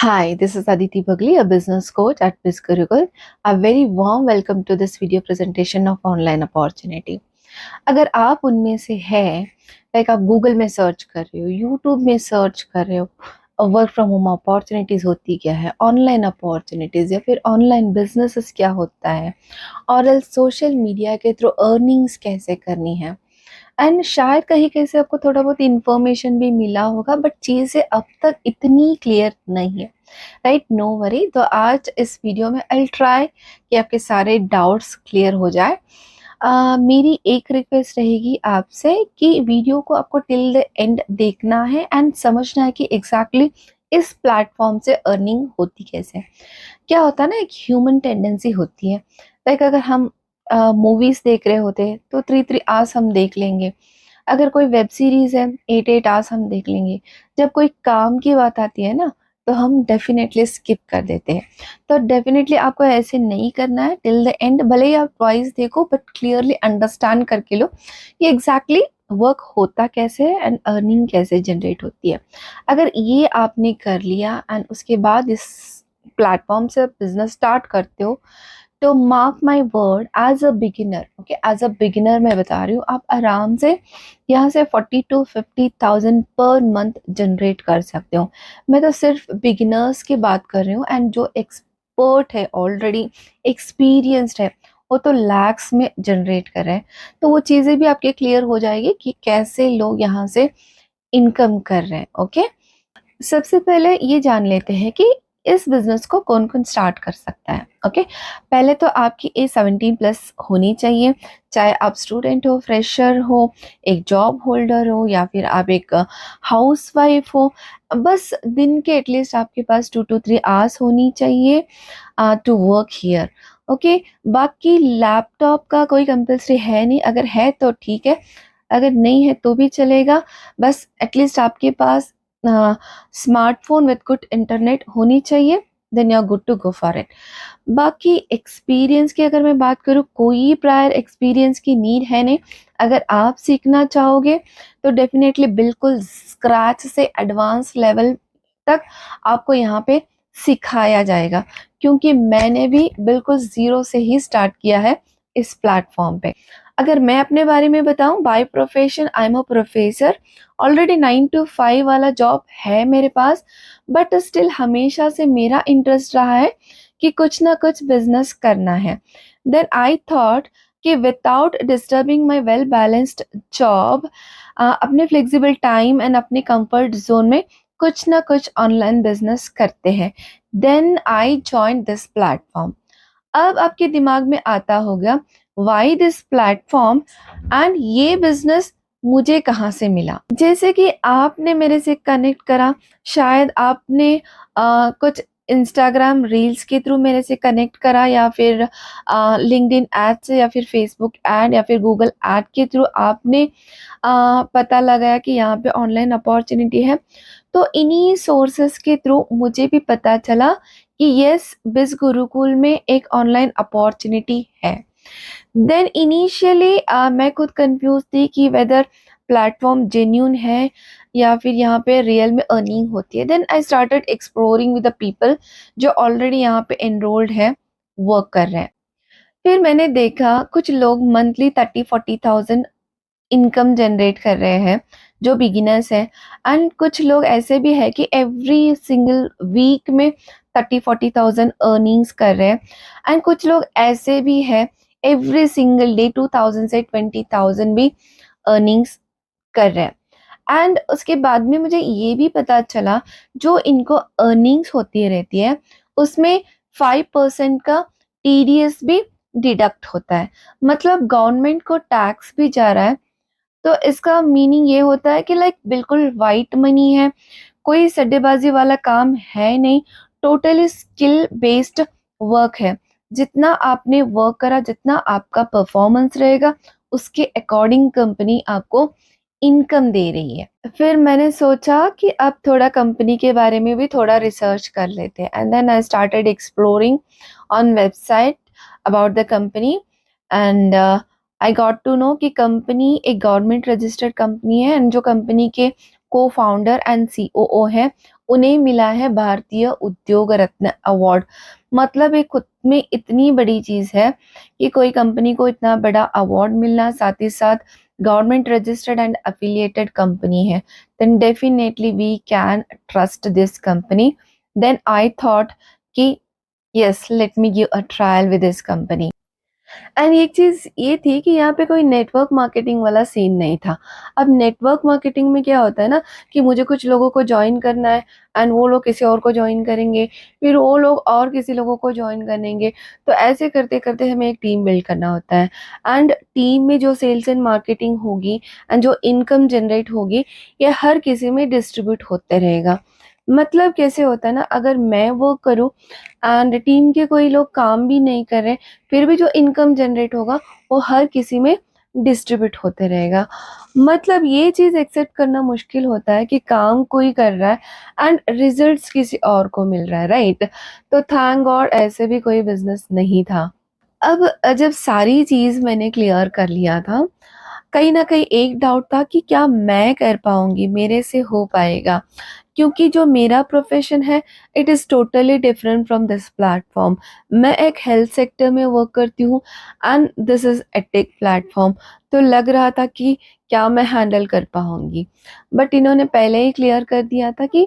Hi, this is Aditi Bagli, a business coach at BizGurukul. A very warm welcome to this video presentation of online opportunity. अगर आप उनमें से हैं, like आप Google में search कर रहे हो, यूट्यूब में सर्च कर रहे हो, वर्क फ्रॉम होम अपॉर्चुनिटीज़ होती क्या है, ऑनलाइन अपॉर्चुनिटीज़ या फिर ऑनलाइन बिजनेसेस क्या होता है, और सोशल मीडिया के थ्रू अर्निंग्स कैसे करनी है, एंड शायद कहीं कहीं से आपको थोड़ा बहुत इंफॉर्मेशन भी मिला होगा, बट चीज़ें अब तक इतनी क्लियर नहीं है, राइट? No worry. तो आज इस वीडियो में आई ट्राई कि आपके सारे डाउट्स क्लियर हो जाए। मेरी एक रिक्वेस्ट रहेगी आपसे कि वीडियो को आपको टिल द एंड देखना है एंड समझना है कि एग्जैक्टली इस प्लेटफॉर्म से अर्निंग होती कैसे है। क्या होता है ना, एक ह्यूमन टेंडेंसी होती है, लाइक अगर हम मूवीज देख रहे होते हैं तो 3 आवर्स हम देख लेंगे। अगर कोई वेब सीरीज है 8 आवर्स हम देख लेंगे। जब कोई काम की बात आती है ना, तो हम डेफिनेटली स्किप कर देते हैं। तो डेफिनेटली आपको ऐसे नहीं करना है, टिल द एंड भले ही आप ट्वाइस देखो बट क्लियरली अंडरस्टैंड करके लो कि एग्जैक्टली वर्क होता कैसे है एंड अर्निंग कैसे जनरेट होती है। अगर ये आपने कर लिया एंड उसके बाद इस प्लेटफॉर्म से बिजनेस स्टार्ट करते हो, तो mark my word, as a beginner, okay, as a beginner मैं बता रही हूँ, आप आराम से यहाँ से 40 to 50,000 पर मंथ जनरेट कर सकते हो। मैं तो सिर्फ बिगिनर्स की बात कर रही हूँ, एंड जो एक्सपर्ट है, ऑलरेडी एक्सपीरियंस्ड है, वो तो लैक्स में जनरेट कर रहे हैं। तो वो चीज़ें भी आपके क्लियर हो जाएगी कि कैसे लोग यहाँ से इनकम कर रहे हैं। ओके, सबसे पहले ये जान लेते हैं कि इस बिजनेस को कौन कौन स्टार्ट कर सकता है। ओके, पहले तो आपकी एज 17+ होनी चाहिए, चाहे आप स्टूडेंट हो, फ्रेशर हो, एक जॉब होल्डर हो, या फिर आप एक हाउस वाइफ हो। बस दिन के एटलीस्ट आपके पास 2 to 3 आवर्स होनी चाहिए टू वर्क हियर। ओके, बाकी लैपटॉप का कोई कंपल्सरी है नहीं, अगर है तो ठीक है, अगर नहीं है तो भी चलेगा। बस एटलीस्ट आपके पास स्मार्टफोन विद गुड इंटरनेट होनी चाहिए, then you are good to go for it. बाकी एक्सपीरियंस की अगर मैं बात करूँ, कोई प्रायर एक्सपीरियंस की नीड है नहीं। अगर आप सीखना चाहोगे तो डेफिनेटली बिल्कुल स्क्रैच से एडवांस लेवल तक आपको यहाँ पे सिखाया जाएगा, क्योंकि मैंने भी बिल्कुल ज़ीरो से ही स्टार्ट किया है इस प्लेटफॉर्म पे। अगर मैं अपने बारे में बताऊं, by profession I am a professor. Already 9 to 5 वाला जॉब है मेरे पास, बट स्टिल हमेशा से मेरा इंटरेस्ट रहा है कि कुछ ना कुछ बिजनेस करना है। देन आई थॉट कि without disturbing my well balanced job, अपने फ्लेक्सिबल टाइम एंड अपने कंफर्ट जोन में कुछ ना कुछ ऑनलाइन बिजनेस करते हैं। Then I join this platform. अब आपके दिमाग में आता होगा, वाई दिस प्लेटफॉर्म एंड ये बिजनेस मुझे कहाँ से मिला। जैसे कि आपने मेरे से कनेक्ट करा, शायद आपने कुछ इंस्टाग्राम रील्स के थ्रू मेरे से कनेक्ट करा, या फिर लिंक्डइन ऐड से, या फिर फेसबुक ऐड, या फिर गूगल ऐड के थ्रू आपने पता लगाया कि यहाँ पे ऑनलाइन अपॉर्चुनिटी है। तो इन्हीं सोर्सेस के थ्रू मुझे भी पता चला कि यस, बिज गुरुकुल में एक ऑनलाइन अपॉर्चुनिटी है। देन इनिशियली मैं खुद कंफ्यूज थी कि वेदर प्लेटफॉर्म जेन्यून है या फिर यहाँ पे रियल में अर्निंग होती है। Then I started exploring with the people जो ऑलरेडी यहाँ पे एनरोल्ड है, वर्क कर रहे हैं। फिर मैंने देखा कुछ लोग मंथली 30-40,000 इनकम जनरेट कर रहे हैं जो बिगिनर्स हैं, एंड कुछ लोग ऐसे भी है कि एवरी सिंगल वीक में 30-40,000 अर्निंग्स कर रहे हैं, एंड कुछ लोग ऐसे भी है एवरी सिंगल डे 2,000 से 20,000 भी अर्निंग्स कर रहे हैं। एंड उसके बाद में मुझे ये भी पता चला, जो इनको अर्निंग्स होती रहती है उसमें 5% का टीडीएस भी डिडक्ट होता है, मतलब गवर्नमेंट को टैक्स भी जा रहा है। तो इसका मीनिंग ये होता है कि लाइक बिल्कुल वाइट मनी है, कोई सट्टेबाजी वाला काम है नहीं, टोटली स्किल बेस्ड वर्क है। जितना आपने वर्क करा, जितना आपका परफॉर्मेंस रहेगा, उसके अकॉर्डिंग कंपनी आपको इनकम दे रही है। फिर मैंने सोचा कि अब थोड़ा कंपनी के बारे में भी थोड़ा रिसर्च कर लेते हैं, and then I started exploring on website about the company, and I got to know कि कंपनी एक गवर्नमेंट रजिस्टर्ड कंपनी है, एंड जो कंपनी के को फाउंडर एंड सीओओ हैं, उन्हें मिला है भारतीय उद्योग रत्न अवार्ड। मतलब ये खुद में इतनी बड़ी चीज है कि कोई कंपनी को इतना बड़ा अवार्ड मिलना, साथ ही साथ government registered and affiliated company है, then definitely we can trust this company. Then I thought कि yes, let me give a trial with this company. And एक चीज ये थी कि यहाँ पे कोई नेटवर्क मार्केटिंग वाला सीन नहीं था। अब नेटवर्क मार्केटिंग में क्या होता है ना कि मुझे कुछ लोगों को ज्वाइन करना है एंड वो लोग किसी और को ज्वाइन करेंगे, फिर वो लोग और किसी लोगों को ज्वाइन करेंगे, तो ऐसे करते करते हमें एक टीम बिल्ड करना होता है। एंड टीम में जो सेल्स एंड मार्केटिंग होगी एंड जो इनकम जनरेट होगी, ये हर किसी में डिस्ट्रीब्यूट होते रहेगा। मतलब कैसे होता है ना, अगर मैं वो करूँ एंड टीम के कोई लोग काम भी नहीं कर रहे, फिर भी जो इनकम जनरेट होगा वो हर किसी में डिस्ट्रीब्यूट होते रहेगा। मतलब ये चीज एक्सेप्ट करना मुश्किल होता है कि काम कोई कर रहा है एंड रिजल्ट्स किसी और को मिल रहा है, राइट। तो थैंक गॉड ऐसे भी कोई बिजनेस नहीं था। अब जब सारी चीज मैंने क्लियर कर लिया था, कहीं ना कहीं एक डाउट था कि क्या मैं कर पाऊंगी, मेरे से हो पाएगा, क्योंकि जो मेरा प्रोफेशन है it is totally different from this platform. मैं एक हेल्थ सेक्टर में वर्क करती हूँ and this is edtech platform. तो लग रहा था कि क्या मैं हैंडल कर पाऊंगी, बट इन्होंने पहले ही क्लियर कर दिया था कि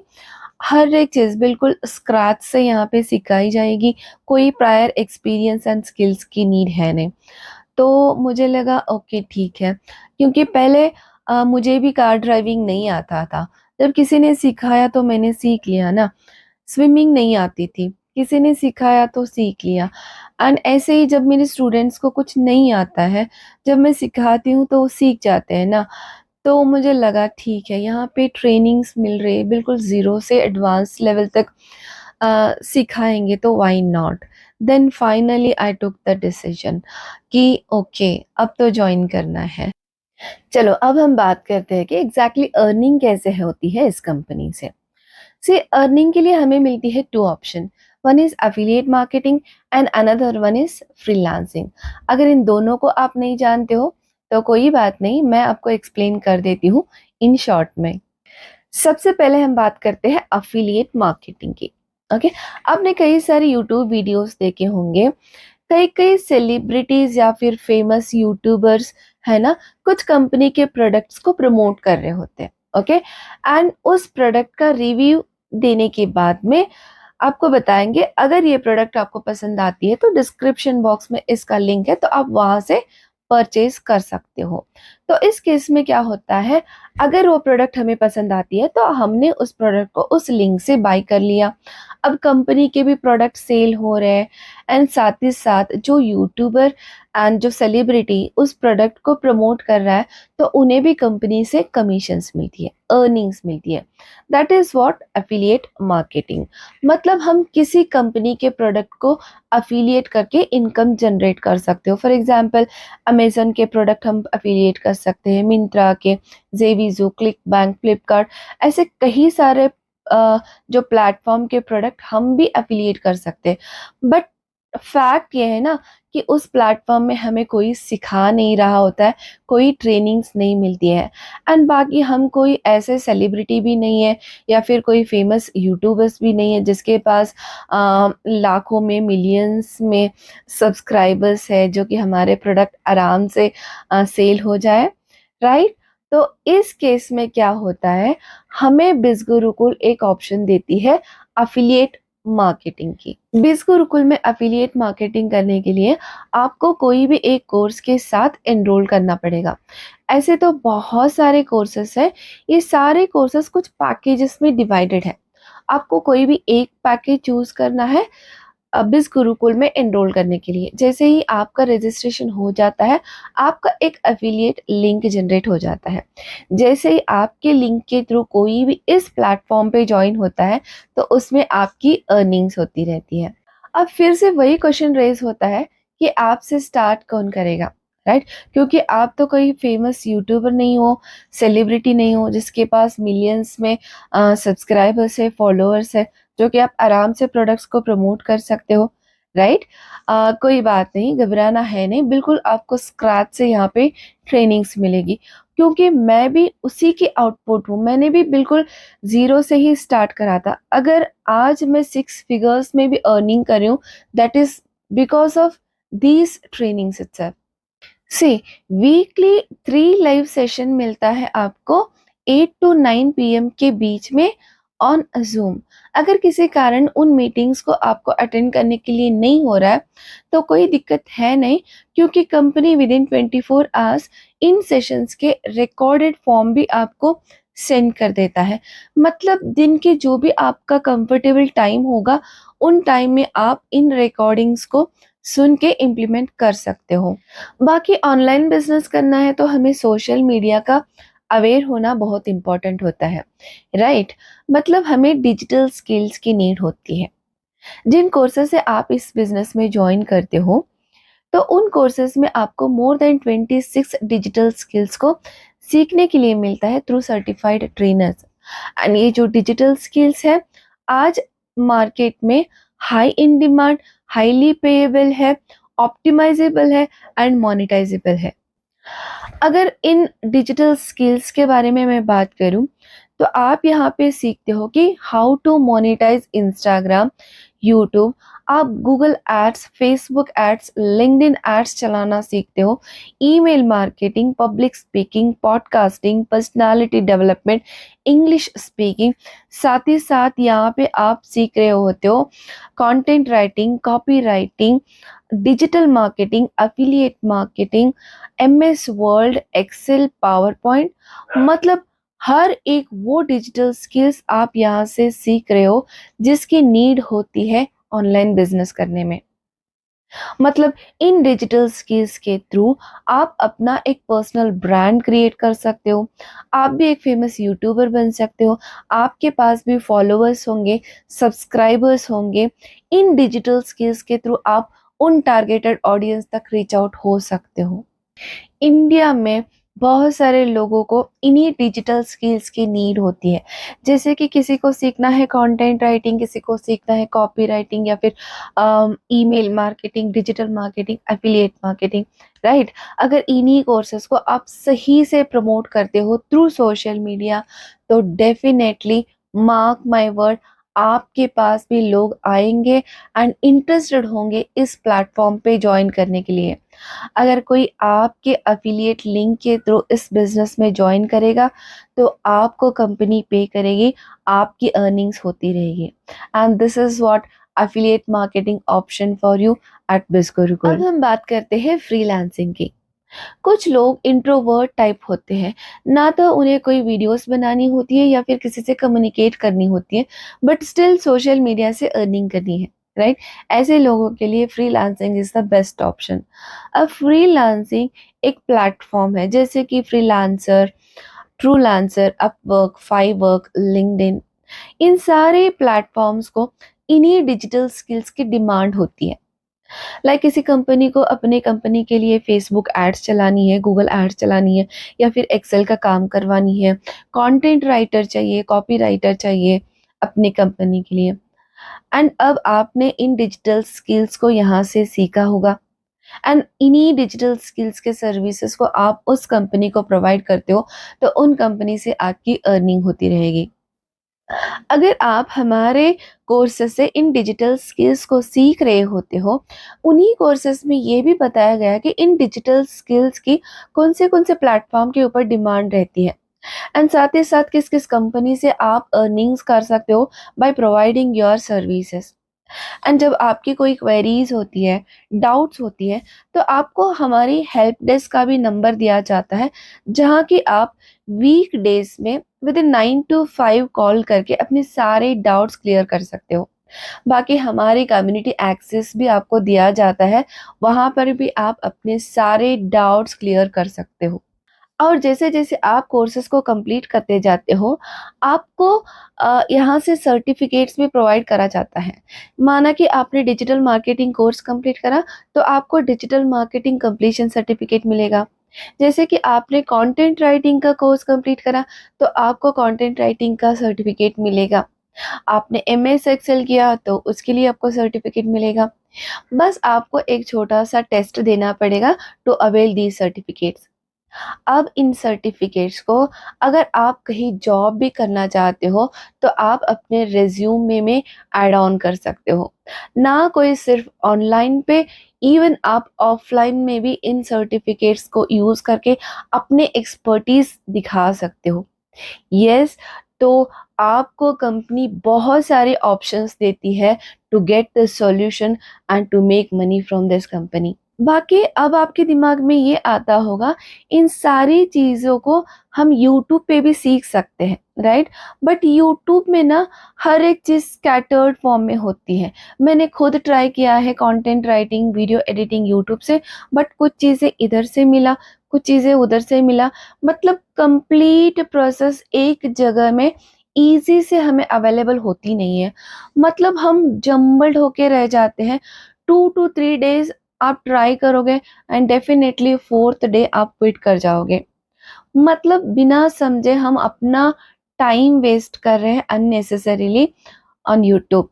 हर एक चीज़ बिल्कुल स्क्रैच से यहाँ पे सिखाई जाएगी, कोई प्रायर एक्सपीरियंस एंड स्किल्स की नीड है नहीं। तो मुझे लगा ओके ठीक है, क्योंकि पहले मुझे भी कार ड्राइविंग नहीं आता था। जब किसी ने सिखाया तो मैंने सीख लिया ना। स्विमिंग नहीं आती थी, किसी ने सिखाया तो सीख लिया। एंड ऐसे ही जब मेरे स्टूडेंट्स को कुछ नहीं आता है, जब मैं सिखाती हूँ तो वो सीख जाते हैं ना। तो मुझे लगा ठीक है, यहाँ पे ट्रेनिंग्स मिल रही है बिल्कुल ज़ीरो से एडवांस लेवल तक सिखाएंगे, तो why not. Then finally I took the decision कि ओके अब तो ज्वाइन करना है। चलो अब हम बात करते हैं कि एग्जैक्टली अर्निंग कैसे होती है इस कंपनी से। सी अर्निंग के लिए हमें मिलती है two option, one is affiliate marketing and another one is freelancing. अगर इन दोनों को आप नहीं जानते हो तो कोई बात नहीं, मैं आपको एक्सप्लेन कर देती हूँ इन शॉर्ट में। सबसे पहले हम बात करते हैं अफिलिएट मार्केटिंग की। ओके, आपने कई सारे यूट्यूब वीडियोस देखे होंगे, कई कई सेलिब्रिटीज या फिर फेमस यूट्यूबर्स है ना, कुछ कंपनी के प्रोडक्ट्स को प्रमोट कर रहे होते हैं। ओके, एंड उस प्रोडक्ट का रिव्यू देने के बाद में आपको बताएंगे अगर ये प्रोडक्ट आपको पसंद आती है तो डिस्क्रिप्शन बॉक्स में इसका लिंक है, तो आप वहां से परचेज कर सकते हो। तो इस केस में क्या होता है, अगर वो प्रोडक्ट हमें पसंद आती है तो हमने उस प्रोडक्ट को उस लिंक से बाय कर लिया। अब कंपनी के भी प्रोडक्ट सेल हो रहे हैं एंड साथ ही साथ जो यूट्यूबर एंड जो सेलिब्रिटी उस प्रोडक्ट को प्रमोट कर रहा है तो उन्हें भी कंपनी से कमीशंस मिलती है, अर्निंग्स मिलती है। That is what affiliate marketing. मतलब हम किसी कंपनी के प्रोडक्ट को अफिलिएट करके इनकम जनरेट कर सकते हो। फॉर एग्जाम्पल अमेजन के प्रोडक्ट हम अफिलिएट कर सकते हैं, मिंत्रा के, जेवीजो, क्लिक बैंक, फ्लिपकार्ट, ऐसे कई सारे जो प्लेटफॉर्म के प्रोडक्ट हम भी अफिलिएट कर सकते हैं। बट फैक्ट ये है ना कि उस प्लेटफॉर्म में हमें कोई सिखा नहीं रहा होता है, कोई ट्रेनिंग्स नहीं मिलती है। एंड बाकी हम कोई ऐसे सेलिब्रिटी भी नहीं है या फिर कोई फेमस यूट्यूबर्स भी नहीं है जिसके पास लाखों में, मिलियंस में सब्सक्राइबर्स है जो कि हमारे प्रोडक्ट आराम से सेल हो जाए, राइट। तो इस केस में क्या होता है, हमें बिज़गुरुकुल एक ऑप्शन देती है अफिलिएट मार्केटिंग की। बिज़गुरुकुल में अफिलिएट मार्केटिंग करने के लिए आपको कोई भी एक कोर्स के साथ एनरोल करना पड़ेगा। ऐसे तो बहुत सारे कोर्सेस हैं, ये सारे कोर्सेस कुछ पैकेजेस में डिवाइडेड है। आपको कोई भी एक पैकेज चूज करना है बिस गुरुकुल में एनरोल करने के लिए। जैसे ही आपका रजिस्ट्रेशन हो जाता है, आपका एक एफिलिएट लिंक जनरेट हो जाता है। जैसे ही आपके लिंक के थ्रू कोई भी इस प्लेटफॉर्म पे ज्वाइन होता है तो उसमें आपकी अर्निंग्स होती रहती है। अब फिर से वही क्वेश्चन रेज होता है कि आपसे स्टार्ट कौन करेगा, राइट। क्योंकि आप तो कोई फेमस यूट्यूबर नहीं हो, सेलिब्रिटी नहीं हो जिसके पास मिलियंस में सब्सक्राइबर्स है, फॉलोअर्स है, जो कि आप आराम से प्रोडक्ट्स को प्रमोट कर सकते हो, राइट। कोई बात नहीं, घबराना है नहीं, बिल्कुल आपको स्क्रैच से यहाँ पे ट्रेनिंग्स मिलेगी। क्योंकि मैं भी उसी की आउटपुट हूँ। मैंने भी बिल्कुल ज़ीरो से ही स्टार्ट करा था। अगर आज मैं 6 फिगर्स में भी अर्निंग कर रही हूँ, that is because of these trainings itself. See, weekly 3 live session मिलता है आपको 8 टू 9 पीएम के बीच में ऑन ज़ूम। अगर किसी कारण उन मीटिंग्स को आपको अटेंड करने के लिए नहीं हो रहा है, तो कोई दिक्कत है नहीं, क्योंकि company within 24 hours in sessions के रिकॉर्डेड फॉर्म भी आपको सेंड कर देता है। मतलब दिन के जो भी आपका कंफर्टेबल टाइम होगा, उन टाइम में आप इन रिकॉर्डिंग्स को सुन के इम्प्लीमेंट कर सकते हो। बाकी ऑनलाइन बिजनेस करना है तो हमें सोशल मीडिया का अवेयर होना बहुत इम्पोर्टेंट होता है, राइट? मतलब हमें डिजिटल स्किल्स की नीड होती है। जिन कोर्सेज से आप इस बिजनेस में ज्वाइन करते हो, तो उन कोर्सेज में आपको मोर देन 26 डिजिटल स्किल्स को सीखने के लिए मिलता है थ्रू सर्टिफाइड ट्रेनर्स। एंड ये जो डिजिटल स्किल्स है, आज मार्केट में high in demand, highly payable है, ऑप्टिमाइजेबल है एंड मोनेटाइजेबल है। अगर इन डिजिटल स्किल्स के बारे में मैं बात करूं, तो आप यहाँ पे सीखते हो कि how to monetize Instagram, YouTube, आप Google ads, Facebook ads, LinkedIn ads चलाना सीखते हो, email marketing, public speaking, podcasting, personality development, English speaking. साथ ही साथ यहाँ पे आप सीख रहे होते हो content writing, copy writing, digital marketing, affiliate marketing, MS Word, Excel, PowerPoint. मतलब हर एक वो डिजिटल स्किल्स आप यहाँ से सीख रहे हो जिसकी नीड होती है ऑनलाइन बिजनेस करने में। मतलब इन डिजिटल स्किल्स के थ्रू आप अपना एक पर्सनल ब्रांड क्रिएट कर सकते हो। आप भी एक फेमस यूट्यूबर बन सकते हो। आपके पास भी फॉलोअर्स होंगे, सब्सक्राइबर्स होंगे। इन डिजिटल स्किल्स के थ्रू आप उन टारगेटेड ऑडियंस तक रीच आउट हो सकते हो। इंडिया में बहुत सारे लोगों को इन्हीं डिजिटल स्किल्स की नीड होती है। जैसे कि किसी को सीखना है कंटेंट राइटिंग, किसी को सीखना है कॉपी राइटिंग, या फिर email marketing, digital marketing, affiliate marketing, right? अगर इन्हीं कोर्सेज को आप सही से प्रमोट करते हो थ्रू सोशल मीडिया, तो डेफिनेटली, मार्क माय वर्ड, आपके पास भी लोग आएंगे एंड इंटरेस्टेड होंगे इस प्लेटफॉर्म पे ज्वाइन करने के लिए। अगर कोई आपके अफिलिएट लिंक के थ्रू इस बिजनेस में ज्वाइन करेगा, तो आपको कंपनी पे करेगी, आपकी अर्निंग्स होती रहेगी। And this is what affiliate marketing option for you at Bizgurukul. अब हम बात करते हैं फ्रीलांसिंग की। कुछ लोग इंट्रोवर्ट टाइप होते हैं, ना तो उन्हें कोई वीडियोस बनानी होती है या फिर किसी से कम्युनिकेट करनी होती है, बट स्टिल सोशल मीडिया से अर्निंग करनी है, राइट? ऐसे लोगों के लिए freelancing is the best option. अब फ्रीलांसिंग एक प्लेटफॉर्म है, जैसे कि फ्रीलांसर, ट्रूलांसर, अपवर्क, फाइवर्क, लिंक्डइन। इन सारे प्लेटफॉर्म्स को इन्हीं डिजिटल स्किल्स की डिमांड होती है। किसी कंपनी को अपने कंपनी के लिए फेसबुक एड्स चलानी है, गूगल एड्स चलानी है, या फिर एक्सेल का काम करवानी है, कंटेंट राइटर चाहिए, कॉपी राइटर चाहिए अपनी कंपनी के लिए। एंड अब आपने इन डिजिटल स्किल्स को यहाँ से सीखा होगा, एंड इन्हीं डिजिटल स्किल्स के सर्विसेज को आप उस कंपनी को प्रोवाइड करते हो, तो उन कंपनी से आपकी अर्निंग होती रहेगी। अगर आप हमारे कोर्सेस से इन डिजिटल स्किल्स को सीख रहे होते हो, उन्हीं कोर्सेस में ये भी बताया गया कि इन डिजिटल स्किल्स की कौन से प्लेटफॉर्म के ऊपर डिमांड रहती है, एंड साथ ही साथ किस किस कंपनी से आप अर्निंग्स कर सकते हो by providing your services. And जब आपकी कोई क्वेरीज होती है, डाउट्स होती है, तो आपको हमारी हेल्प डेस्क का भी नंबर दिया जाता है, जहाँ कि आप वीक डेज में विद इन 9 to 5 कॉल करके अपने सारे डाउट्स क्लियर कर सकते हो। बाकी हमारी कम्युनिटी एक्सेस भी आपको दिया जाता है, वहाँ पर भी आप अपने सारे डाउट्स क्लियर कर सकते हो। और जैसे-जैसे आप कोर्सेज़ को कंप्लीट करते जाते हो, आपको यहाँ से सर्टिफ़िकेट्स भी प्रोवाइड करा जाता है। माना कि आपने डिजिटल मार्केटिंग कोर्स कंप्लीट करा, तो आपको डिजिटल मार्केटिंग कंप्लीशन सर्टिफ़िकेट मिलेगा। जैसे कि आपने कंटेंट राइटिंग का कोर्स कंप्लीट करा, तो आपको कंटेंट राइटिंग का सर्टिफ़िकेट मिलेगा। आपने एमएस एक्सेल किया, तो उसके लिए आपको सर्टिफ़िकेट मिलेगा। बस आपको एक छोटा-सा टेस्ट देना पड़ेगा टू अवेल दीज़ सर्टिफ़िकेट्स। अब इन सर्टिफिकेट्स को अगर आप कहीं जॉब भी करना चाहते हो तो आप अपने रिज्यूमे में ऐड ऑन कर सकते हो। ना कोई सिर्फ ऑनलाइन पे, इवन आप ऑफलाइन में भी इन सर्टिफिकेट्स को यूज करके अपने एक्सपर्टीज दिखा सकते हो। यस, तो आपको कंपनी बहुत सारे ऑप्शंस देती है to get the solution and to make money from this company. बाकी अब आपके दिमाग में ये आता होगा, इन सारी चीज़ों को हम यूट्यूब पे भी सीख सकते हैं, राइट? बट यूट्यूब में ना हर एक चीज़ स्कैटर्ड फॉर्म में होती है। मैंने खुद ट्राई किया है content writing, video editing YouTube से, बट कुछ चीज़ें इधर से मिला, कुछ चीज़ें उधर से मिला। मतलब कंप्लीट प्रोसेस एक जगह में ईज़ी से हमें अवेलेबल होती नहीं है। मतलब हम जम्बल्ड होके रह जाते हैं। 2 टू 3 डेज़ आप ट्राई करोगे एंड डेफिनेटली 4th डे आप क्विट कर जाओगे। मतलब बिना समझे हम अपना टाइम वेस्ट कर रहे हैं अननेसेसरीली ऑन यूट्यूब।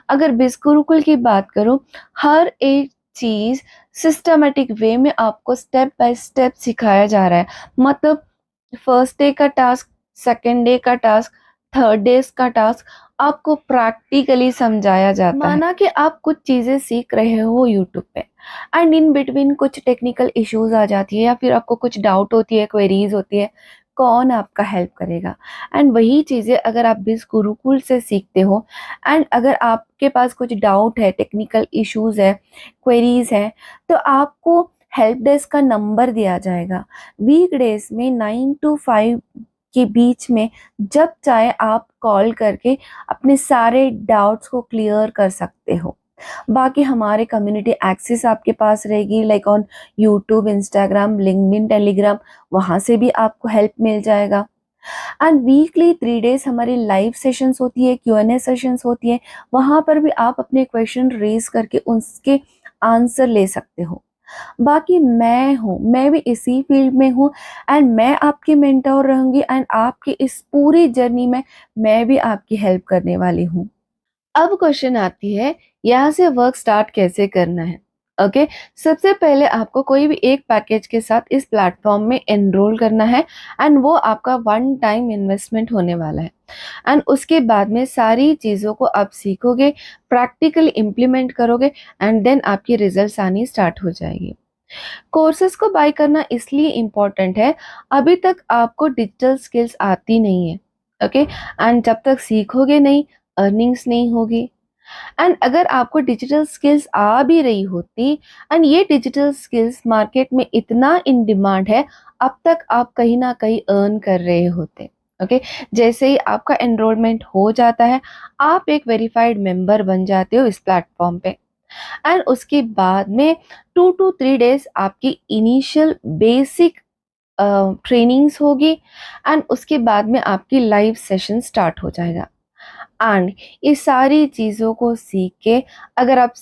अगर बिस्कुरुकुल की बात करूं, हर एक चीज सिस्टमेटिक वे में आपको स्टेप बाय स्टेप सिखाया जा रहा है। मतलब फर्स्ट डे का टास्क, सेकेंड डे का टास्क, थर्ड डे का टास्क आपको प्रैक्टिकली समझाया जाता है। माना कि आप कुछ चीजें सीख रहे हो यूट्यूब पे एंड इन बिटवीन कुछ टेक्निकल इश्यूज आ जाती है या फिर आपको कुछ डाउट होती है, क्वेरीज होती है, कौन आपका हेल्प करेगा? एंड वही चीजें अगर आप बिस गुरुकुल से सीखते हो एंड अगर आपके पास कुछ डाउट है, टेक्निकल इश्यूज है, क्वेरीज है, तो आपको हेल्प डेस्क का नंबर दिया जाएगा। वीकडेज में 9 to 5 के बीच में जब चाहे आप कॉल करके अपने सारे डाउट्स को क्लियर कर सकते हो। बाकी हमारे कम्युनिटी एक्सेस आपके पास रहेगी, like on YouTube, Instagram, LinkedIn, Telegram, वहाँ से भी आपको हेल्प मिल जाएगा। एंड वीकली 3 डेज हमारी लाइव सेशंस होती है, Q&A सेशंस होती है। वहाँ पर भी आप अपने क्वेश्चन रेज करके उसके आंसर ले सकते हो। बाकी मैं भी इसी फील्ड में हूँ एंड मैं आपकी मेंटोर रहूंगी एंड आपकी इस पूरी जर्नी में मैं भी आपकी हेल्प करने वाली हूँ। अब क्वेश्चन आती है, यहाँ से वर्क स्टार्ट कैसे करना है? ओके, सबसे पहले आपको कोई भी एक पैकेज के साथ इस प्लेटफॉर्म में एनरोल करना है एंड वो आपका वन टाइम इन्वेस्टमेंट होने वाला है। एंड उसके बाद में सारी चीज़ों को आप सीखोगे, प्रैक्टिकली इम्प्लीमेंट करोगे एंड देन आपकी रिजल्ट्स आनी स्टार्ट हो जाएगी। कोर्सेज को बाय करना इसलिए इम्पोर्टेंट है, अभी तक आपको डिजिटल स्किल्स आती नहीं है, ओके? एंड जब तक सीखोगे नहीं, अर्निंग्स नहीं होगी। एंड अगर आपको डिजिटल स्किल्स आ भी रही होती एंड ये डिजिटल स्किल्स मार्केट में इतना इन डिमांड है, अब तक आप कहीं ना कहीं अर्न कर रहे होते। ओके, जैसे ही आपका एनरोलमेंट हो जाता है, आप एक वेरीफाइड मेंबर बन जाते हो इस प्लेटफॉर्म पे एंड उसके बाद में 2 to 3 डेज आपकी इनिशियल बेसिक ट्रेनिंग्स होगी एंड उसके बाद में आपकी लाइव सेशन स्टार्ट हो जाएगा। एंड ये सारी चीज़ों को सीख के अगर आप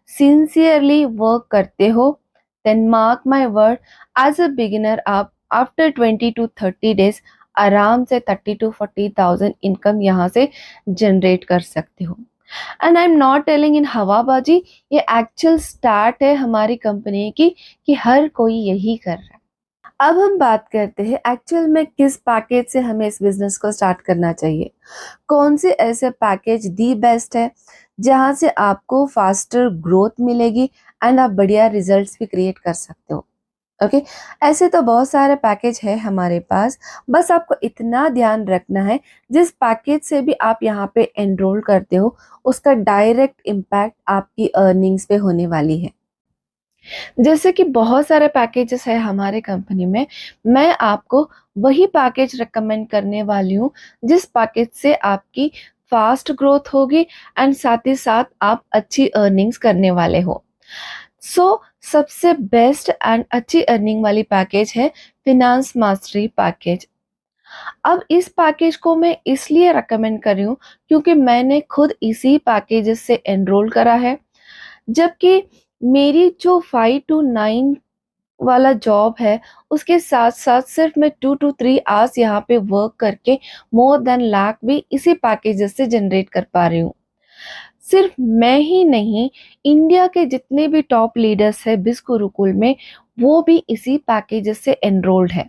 सिंसियरली वर्क करते हो, then mark my word, as a beginner आप आफ्टर 20 to 30 डेज आराम से 30 to 40,000 इनकम यहाँ से जनरेट कर सकते हो। And I am not telling in हवाबाजी, ये एक्चुअल स्टार्ट है हमारी कंपनी की कि हर कोई यही कर रहा है। अब हम बात करते हैं एक्चुअल में किस पैकेज से हमें इस बिजनेस को स्टार्ट करना चाहिए। कौन से ऐसे पैकेज दी बेस्ट है जहां से आपको फास्टर ग्रोथ मिलेगी एंड आप बढ़िया रिजल्ट्स भी क्रिएट कर सकते हो। ओके, ऐसे तो बहुत सारे पैकेज है हमारे पास, बस आपको इतना ध्यान रखना है जिस पैकेज से भी आप यहाँ पे एनरोल करते हो उसका डायरेक्ट इम्पैक्ट आपकी अर्निंग्स पे होने वाली है। जैसे कि बहुत सारे पैकेजेस है हमारे कंपनी में, मैं आपको वही पैकेज रिकमेंड करने वाली हूँ जिस पैकेज से आपकी फास्ट ग्रोथ होगी एंड साथ ही साथ आप अच्छी अर्निंग्स करने वाले हो। सबसे बेस्ट एंड अच्छी अर्निंग वाली पैकेज है फिनांस मास्टरी पैकेज। अब इस पैकेज को मैं इसलिए रिकमेंड कर रही हूँ क्योंकि मैंने खुद इसी पैकेजेस से एनरोल करा है। जबकि मेरी जो 5 to 9 वाला जॉब है उसके साथ साथ सिर्फ मैं 2 to 3 आवर्स यहाँ पे वर्क करके मोर देन लाख भी इसी पैकेजेस से जनरेट कर पा रही हूँ। सिर्फ मैं ही नहीं, इंडिया के जितने भी टॉप लीडर्स है बिस गुरुकुल में, वो भी इसी पैकेज से एनरोल्ड है।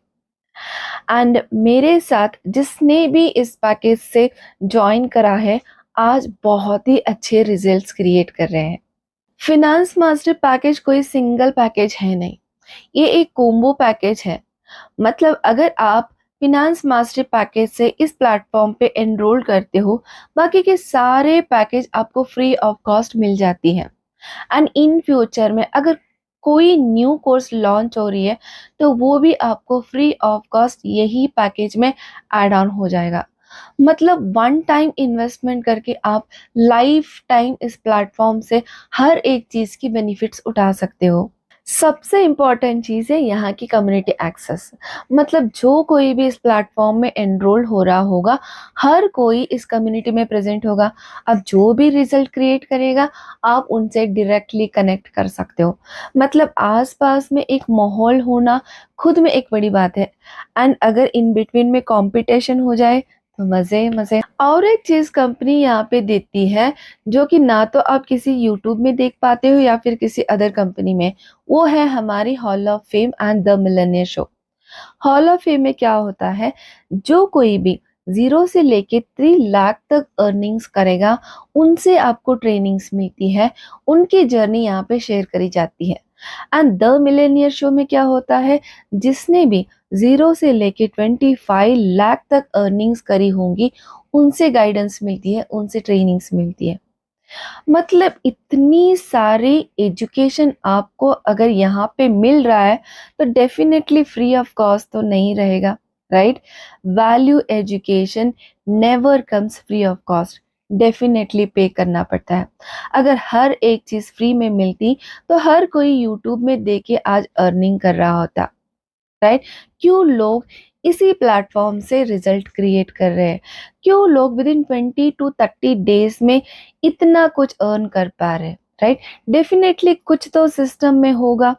एंड मेरे साथ जिसने भी इस पैकेज से ज्वाइन करा है, आज बहुत ही अच्छे रिजल्ट्स क्रिएट कर रहे हैं। फिनांस मास्टर पैकेज कोई सिंगल पैकेज है नहीं, ये एक कोम्बो पैकेज है। मतलब अगर आप फिनांस मास्टर पैकेज से इस प्लेटफॉर्म पे एनरोल करते हो, बाकी के सारे पैकेज आपको फ्री ऑफ कॉस्ट मिल जाती है। एंड इन फ्यूचर में अगर कोई न्यू कोर्स लॉन्च हो रही है, तो वो भी आपको फ्री ऑफ कॉस्ट यही पैकेज में ऐड ऑन हो जाएगा। मतलब वन टाइम इन्वेस्टमेंट करके आप लाइफ टाइम इस प्लेटफॉर्म से हर एक चीज की बेनिफिट्स उठा सकते हो। सबसे इम्पॉर्टेंट चीज़ है यहाँ की कम्युनिटी एक्सेस। मतलब जो कोई भी इस प्लेटफॉर्म में एनरोल हो रहा होगा, हर कोई इस कम्युनिटी में प्रेजेंट होगा। अब जो भी रिजल्ट क्रिएट करेगा, आप उनसे डायरेक्टली कनेक्ट कर सकते हो। मतलब आसपास में एक माहौल होना खुद में एक बड़ी बात है। एंड अगर इन बिटवीन में कंपटीशन हो जाए तो मजे मजे। और एक चीज कंपनी यहाँ पे देती है, जो कि ना तो आप किसी यूट्यूब में देख पाते हो या फिर किसी अदर कंपनी में, वो है हमारी hall of fame and the millionaire show. Hall of fame में क्या होता है, जो कोई भी 0 से लेके 3 लाख तक अर्निंग्स करेगा, उनसे आपको ट्रेनिंग्स मिलती है, उनकी जर्नी यहाँ पे शेयर करी जाती है। एंड द मिलेनियर शो में क्या होता है, जिसने भी 0 से लेके 25 लाख तक अर्निंग्स करी होंगी, उनसे गाइडेंस मिलती है, उनसे ट्रेनिंग्स मिलती है। मतलब इतनी सारी एजुकेशन आपको अगर यहाँ पे मिल रहा है, तो डेफिनेटली फ्री ऑफ कॉस्ट तो नहीं रहेगा, right. Value education never comes free of cost, definitely पे करना पड़ता है। अगर हर एक चीज फ्री में मिलती, तो हर कोई यूट्यूब में देख के आज अर्निंग कर रहा होता, राइट। क्यों लोग इसी प्लेटफॉर्म से रिजल्ट क्रिएट कर रहे हैं, क्यों लोग विद इन 20 to 30 डेज में इतना कुछ अर्न कर पा रहे हैं, राइट। डेफिनेटली कुछ तो सिस्टम में होगा,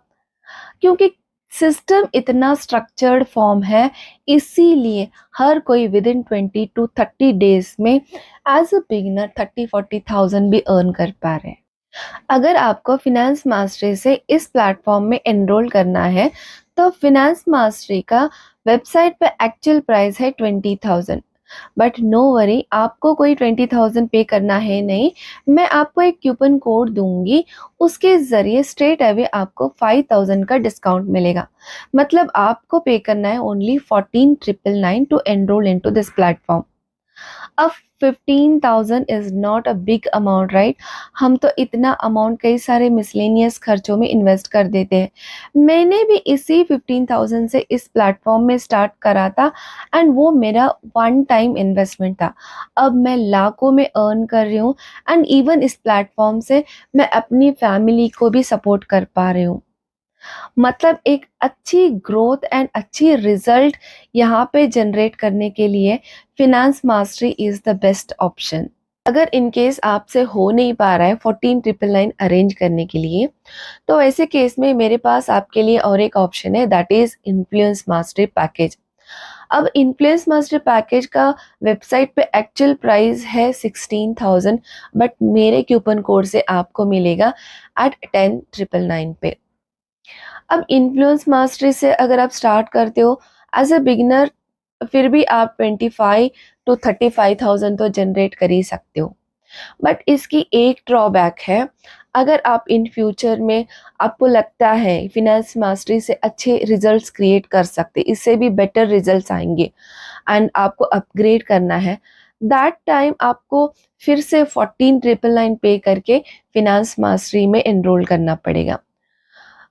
क्योंकि सिस्टम इतना स्ट्रक्चर्ड फॉर्म है, इसीलिए हर कोई विद इन 20 to 30 डेज में एज अ बिगिनर 30-40 थाउजेंड भी अर्न कर पा रहे हैं। अगर आपको फिनेंस मास्टरी से इस प्लेटफॉर्म में एनरोल करना है, तो फिनेंस मास्टरी का वेबसाइट पे एक्चुअल प्राइस है 20,000। बट नो वरी, आपको कोई 20,000 पे करना है नहीं। मैं आपको एक कूपन कोड दूंगी, उसके जरिए स्ट्रेट अवे आपको 5,000 का डिस्काउंट मिलेगा। मतलब आपको पे करना है only 14,999 to enrol into this platform. अब 15,000 is not a big amount, right. हम तो इतना अमाउंट कई सारे मिसलेनियस खर्चों में इन्वेस्ट कर देते हैं। मैंने भी इसी 15,000 से इस प्लेटफॉर्म में स्टार्ट करा था, एंड वो मेरा वन टाइम इन्वेस्टमेंट था। अब मैं लाखों में अर्न कर रही हूँ, एंड इवन इस प्लेटफॉर्म से मैं अपनी फैमिली को भी सपोर्ट कर पा रही हूँ। मतलब एक अच्छी ग्रोथ एंड अच्छी रिजल्ट यहाँ पे जनरेट करने के लिए finance mastery is the best option. अगर इन केस आपसे हो नहीं पा रहा है 14,999 अरेंज करने के लिए, तो ऐसे केस में मेरे पास आपके लिए और एक ऑप्शन है, that is influence mastery package. अब इन्फ्लुएंस मास्टर पैकेज का वेबसाइट पे एक्चुअल प्राइस है 16,000, बट मेरे कूपन कोड से आपको मिलेगा एट 10,999 पे। अब इन्फ्लुएंस मास्टरी से अगर आप स्टार्ट करते हो एज अ बिगिनर, फिर भी आप 25,000 to 35,000 तो जनरेट कर ही सकते हो। बट इसकी एक ड्रॉबैक है, अगर आप इन फ्यूचर में आपको लगता है फिनेंस मास्टरी से अच्छे रिजल्ट्स क्रिएट कर सकते, इससे भी बेटर रिजल्ट्स आएंगे, एंड आपको अपग्रेड करना है, दैट टाइम आपको फिर से 14,999 पे करके फिनेंस मास्टरी में एनरोल करना पड़ेगा।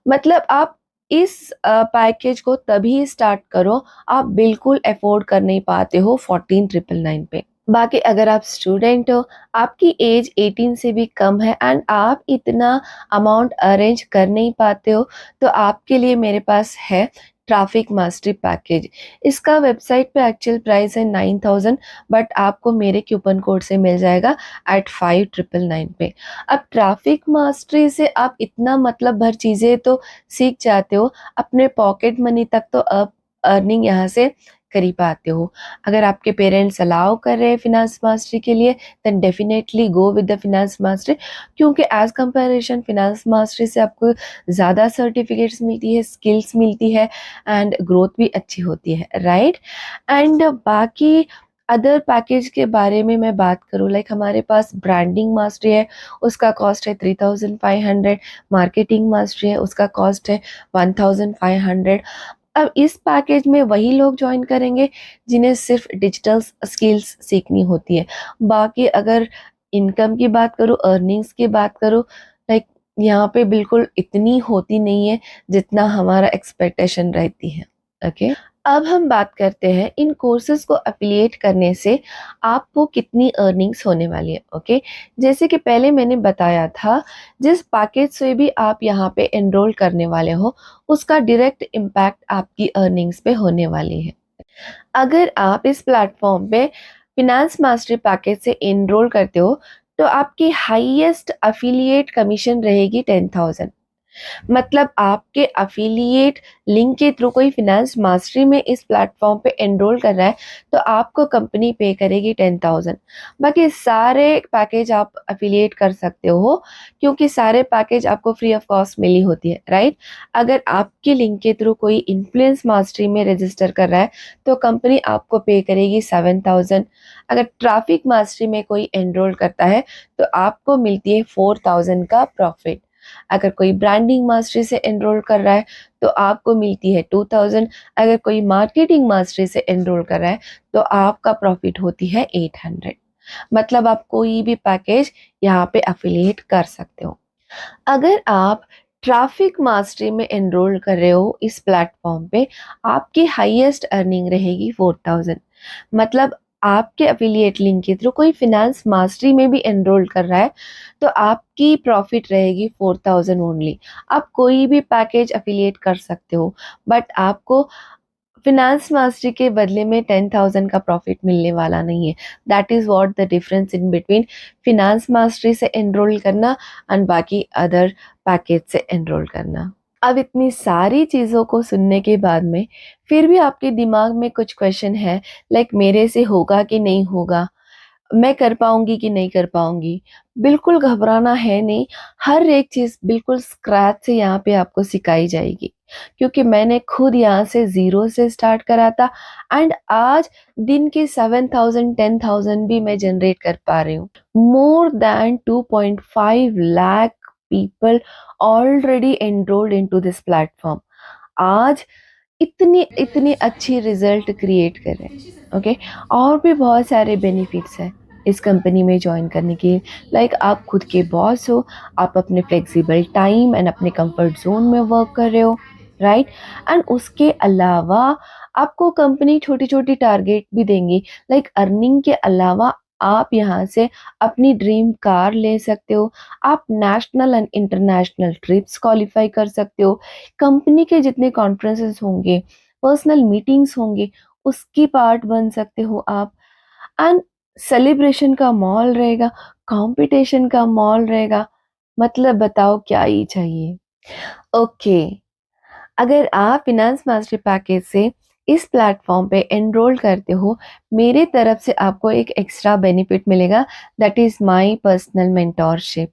मतलब आप इस पैकेज को तभी स्टार्ट करो, आप बिल्कुल अफोर्ड कर नहीं पाते हो 14,999 पे। बाकी अगर आप स्टूडेंट हो, आपकी एज 18 से भी कम है, एंड आप इतना अमाउंट अरेंज कर नहीं पाते हो, तो आपके लिए मेरे पास है ट्रैफिक मास्टरी पैकेज। इसका वेबसाइट पे एक्चुअल प्राइस है 9,000, बट आपको मेरे कूपन कोड से मिल जाएगा एट 5,999 पे। अब ट्रैफिक मास्टरी से आप इतना मतलब भर चीज़ें तो सीख जाते हो, अपने पॉकेट मनी तक तो अब अर्निंग यहाँ से कर पाते हो। अगर आपके पेरेंट्स अलाउ कर रहे हैं फिनांस मास्टरी के लिए, then definitely go with the Finance Mastery, क्योंकि एज कंपैरिजन फिनांस मास्टरी से आपको ज़्यादा सर्टिफिकेट्स मिलती है, स्किल्स मिलती है एंड ग्रोथ भी अच्छी होती है, राइट। एंड बाकी अदर पैकेज के बारे में मैं बात करूँ, लाइक हमारे पास ब्रांडिंग मास्टरी है, उसका कॉस्ट है 3500, मार्केटिंग मास्टरी है, उसका कॉस्ट है 1500। अब इस पैकेज में वही लोग ज्वाइन करेंगे जिन्हें सिर्फ डिजिटल स्किल्स सीखनी होती है। बाकी अगर इनकम की बात करूँ, अर्निंग्स की बात करूँ, लाइक यहाँ पे बिल्कुल इतनी होती नहीं है जितना हमारा एक्सपेक्टेशन रहती है। ओके, अब हम बात करते हैं इन कोर्सेज को एफिलिएट करने से आपको कितनी अर्निंग्स होने वाली है। ओके, जैसे कि पहले मैंने बताया था, जिस पैकेज से भी आप यहाँ पे एनरोल करने वाले हो उसका डायरेक्ट इम्पैक्ट आपकी अर्निंग्स पे होने वाली है। अगर आप इस प्लेटफॉर्म पे फिनांस मास्टरी पैकेज से एनरोल करते हो तो आपकी हाईएस्ट अफिलिएट कमीशन रहेगी 10,000। मतलब आपके अफिलिएट लिंक के थ्रू कोई फिनांस मास्टरी में इस प्लेटफॉर्म पे एनरोल कर रहा है तो आपको कंपनी पे करेगी 10,000। बाकी सारे पैकेज आप अफिलिएट कर सकते हो क्योंकि सारे पैकेज आपको फ्री ऑफ कॉस्ट मिली होती है, राइट। अगर आपके लिंक के थ्रू कोई इन्फ्लुएंस मास्टरी में रजिस्टर कर रहा है तो कंपनी आपको पे करेगी 7,000। अगर ट्रैफिक मास्टरी में कोई एनरोल करता है तो आपको मिलती है 4,000 का प्रॉफिट। अगर कोई ब्रांडिंग मास्टरी से एनरोल कर रहा है तो आपको मिलती है 2000। अगर कोई मार्केटिंग मास्टरी से एनरोल कर रहा है तो आपका प्रॉफिट होती है 800। मतलब आप कोई भी पैकेज यहाँ पे अफिलिएट कर सकते हो। अगर आप ट्रैफिक मास्टरी में एनरोल कर रहे हो इस प्लेटफॉर्म पे, आपकी हाईएस्ट अर्निंग रहेगी 4,000। मतलब आपके अफिलिएट लिंक के थ्रू कोई फिनांस मास्टरी में भी एनरोल कर रहा है तो आपकी प्रॉफिट रहेगी 4,000 ओनली। आप कोई भी पैकेज अफिलिएट कर सकते हो बट आपको फिनांस मास्टरी के बदले में 10,000 का प्रॉफिट मिलने वाला नहीं है। That is what the difference in between finance Mastery से एनरोल करना एंड बाकी अदर पैकेज से एनरोल करना। अब इतनी सारी चीज़ों को सुनने के बाद में फिर भी आपके दिमाग में कुछ क्वेश्चन है, लाइक मेरे से होगा कि नहीं होगा, मैं कर पाऊँगी कि नहीं कर पाऊँगी। बिल्कुल घबराना है नहीं, हर एक चीज़ बिल्कुल स्क्रैच से यहाँ पे आपको सिखाई जाएगी। क्योंकि मैंने खुद यहाँ से ज़ीरो से स्टार्ट करा था एंड आज दिन के 7,000 10,000 भी मैं जनरेट कर पा रही हूँ। More than 2.5 lakh people already enrolled into this platform. आज इतनी इतनी अच्छी रिजल्ट क्रिएट कर रहे हैं। ओके, और भी बहुत सारे बेनिफिट्स हैं इस कंपनी में ज्वाइन करने के। लाइक आप खुद के बॉस हो, आप अपने फ्लेक्सिबल टाइम एंड अपने कंफर्ट जोन में वर्क कर रहे हो, राइट। एंड उसके अलावा आपको कंपनी छोटी छोटी टारगेट भी देंगी। लाइक अर्निंग के अलावा आप यहाँ से अपनी ड्रीम कार ले सकते हो, आप national and international trips qualify कर सकते हो, कंपनी के जितने कॉन्फ्रेंसेस होंगे, पर्सनल मीटिंग्स होंगे, उसकी पार्ट बन सकते हो आप। एंड सेलिब्रेशन का मॉल रहेगा, कंपटीशन का मॉल रहेगा। मतलब बताओ क्या ही चाहिए। ओके, अगर आप फिनांस मास्टरी पैकेज से इस प्लेटफॉर्म पे एनरोल करते हो, मेरे तरफ से आपको एक एक्स्ट्रा बेनिफिट मिलेगा, that is my personal mentorship.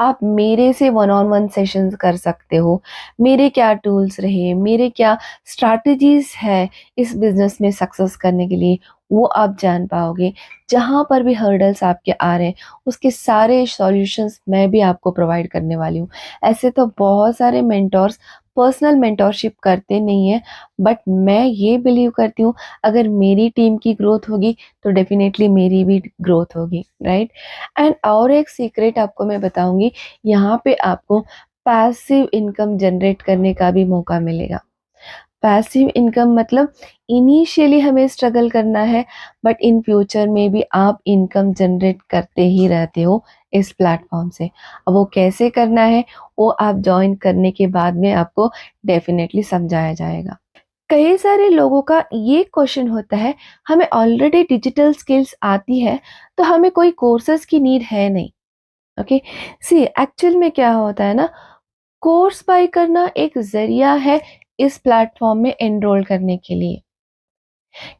आप मेरे से वन ऑन वन सेशंस कर सकते हो। मेरे क्या टूल्स रहे, मेरे क्या स्ट्रैटेजीज है इस बिजनेस में सक्सेस करने के लिए, वो आप जान पाओगे। जहाँ पर भी हर्डल्स आपके आ रहे हैं उसके सारे सॉल्यूशंस मैं भी आपको प्रोवाइड करने वाली हूँ। ऐसे तो बहुत सारे मेंटोर्स पर्सनल मेंटोरशिप करते नहीं है बट मैं ये बिलीव करती हूँ अगर मेरी टीम की ग्रोथ होगी तो डेफिनेटली मेरी भी ग्रोथ होगी, राइट। एंड और एक सीक्रेट आपको मैं बताऊंगी, यहाँ पे आपको पैसिव इनकम जनरेट करने का भी मौका मिलेगा। पैसिव इनकम मतलब इनिशियली हमें स्ट्रगल करना है बट इन फ्यूचर में भी आप इनकम जनरेट करते ही रहते हो इस प्लेटफॉर्म से। अब वो कैसे करना है वो आप ज्वाइन करने के बाद में आपको डेफिनेटली समझाया जाएगा। कई सारे लोगों का ये क्वेश्चन होता है, हमें ऑलरेडी डिजिटल स्किल्स आती है तो हमें कोई कोर्सेज की नीड है नहीं। ओके, सी एक्चुअल में क्या होता है ना, कोर्स बाय करना एक जरिया है इस प्लेटफॉर्म में एनरोल करने के लिए।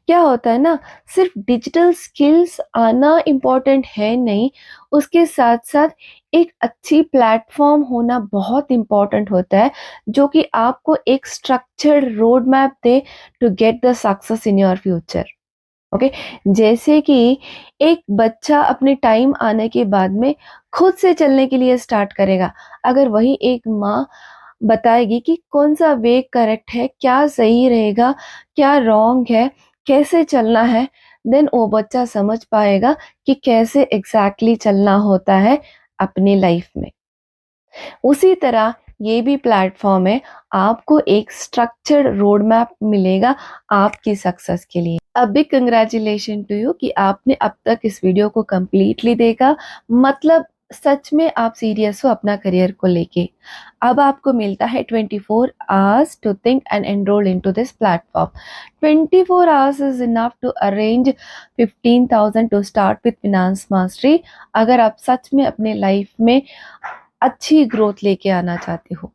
क्या होता है ना, सिर्फ डिजिटल स्किल्स आना इम्पोर्टेंट है नहीं, उसके साथ साथ एक अच्छी प्लेटफॉर्म होना बहुत इम्पोर्टेंट होता है, जो कि आपको एक स्ट्रक्चर्ड रोड मैप दे to get the success in your future. Okay, जैसे कि एक बच्चा अपने टाइम आने के बाद में खुद से चलने के लिए स्टार्ट करेगा, अगर वही एक माँ बताएगी कि कौन सा वे करेक्ट है, क्या सही रहेगा, क्या रॉन्ग है, कैसे चलना है, देन वो बच्चा समझ पाएगा कि कैसे एग्जैक्टली चलना होता है अपनी लाइफ में। उसी तरह ये भी प्लेटफॉर्म है, आपको एक स्ट्रक्चर्ड रोड मैप मिलेगा आपकी सक्सेस के लिए। A big congratulation to you कि आपने अब तक इस वीडियो को कंप्लीटली देखा, मतलब सच में आप सीरियस हो अपना करियर को लेके। अब आपको मिलता है 24 hours to think and enrol into this platform. 24 hours is enough to arrange 15,000 to start with Finance Mastery, अगर आप सच में अपने लाइफ में अच्छी ग्रोथ लेके आना चाहते हो।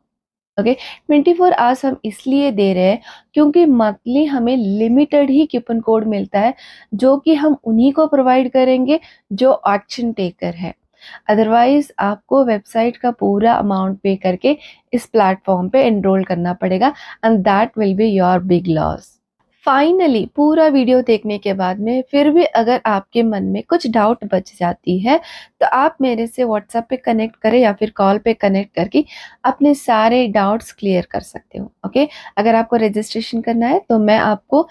ओके, 24 आवर्स हम इसलिए दे रहे हैं क्योंकि मंथली हमें लिमिटेड ही कूपन कोड मिलता है, जो कि हम उन्हीं को प्रोवाइड करेंगे जो एक्शन टेकर है। अदरवाइज आपको वेबसाइट का पूरा अमाउंट पे करके इस प्लेटफॉर्म पे एनरोल करना पड़ेगा, and that will be your big loss. Finally पूरा वीडियो देखने के बाद में फिर भी अगर आपके मन में कुछ डाउट बच जाती है, तो आप मेरे से व्हाट्सएप पे कनेक्ट करें या फिर कॉल पे कनेक्ट करके अपने सारे डाउट्स क्लियर कर सकते हो। ओके, अगर आपको रजिस्ट्रेशन करना है तो मैं आपको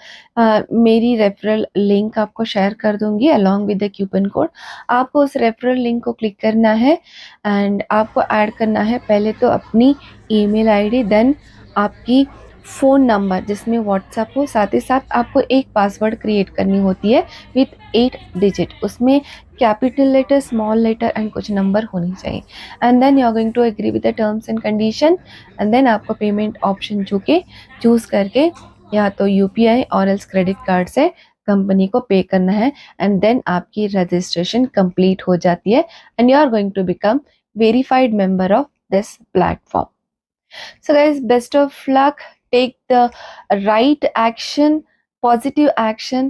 मेरी रेफरल लिंक आपको शेयर कर दूंगी along with the coupon code. आपको उस रेफरल लिंक को क्लिक करना है एंड आपको ऐड करना है पहले तो अपनी ईमेल आईडी, देन आपकी फ़ोन नंबर जिसमें व्हाट्सएप हो, साथ ही साथ आपको एक पासवर्ड क्रिएट करनी होती है विथ 8 डिजिट, उसमें capital letter, small letter and कुछ नंबर होनी चाहिए। And then you are going to agree with the terms and condition, and then आपको पेमेंट ऑप्शन चूज़ करके या तो यूपीआई और एल्स क्रेडिट कार्ड से कंपनी को पे करना है, एंड देन आपकी रजिस्ट्रेशन कंप्लीट हो जाती है and you are going to become verified member of this platform. So, guys, best of luck. Take the right action, positive action.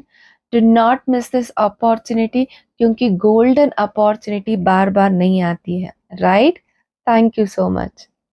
Do not miss this opportunity क्योंकि golden opportunity बार बार नहीं आती है, right? Thank you so much.